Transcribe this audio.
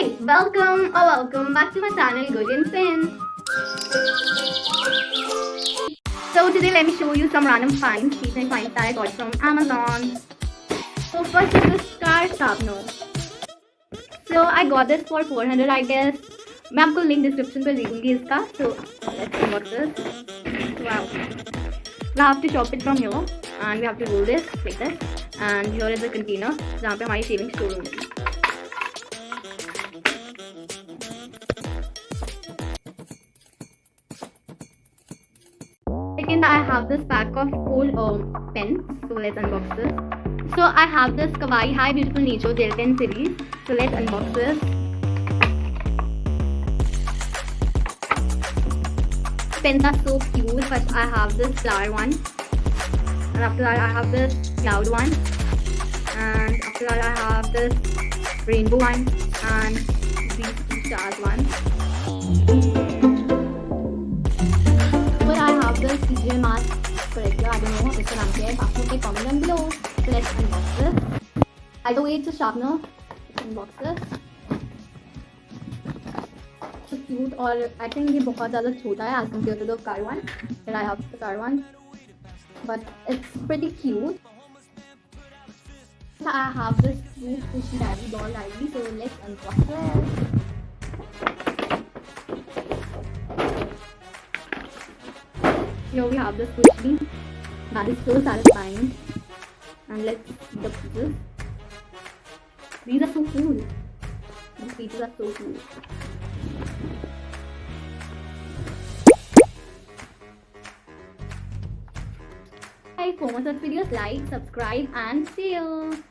Hi, welcome back to my channel Good in Fin. So today let me show you some random finds, recent finds that I got from Amazon. So first is this car sharpener. So I got this for 400 I guess. मैं आपको link description पे दे दूँगी इसका. So let's unbox this. Wow. We have to chop it from here and we have to roll this like this. And here is the container जहाँ पे हमारी shaving store होगी. Second, I have this pack of 4 pens. So let's unbox this. So I have this Kawaii Hi Beautiful Nature Gel Pen series. So let's unbox this. Pens are so cute, but I have this flower one. And after that, I have this cloud one. And after that, I have this rainbow one. And these 2 stars one. This CGI mask correctly. I don't know which one I'm here. Please comment down below. So let's unbox this. I don't wait to sharpener. Let's unbox this. So cute और I think ये बहुत ज़्यादा छोटा है as compared to the car one. And I have the car one, but it's pretty cute. So I have this cute squishy daddy doll ID. So let's unbox it. Here we have the squishy. That is so satisfying. And let's see the pieces. These are so cool. These pieces are so cool. Hey, for more such videos, like, subscribe, and see you.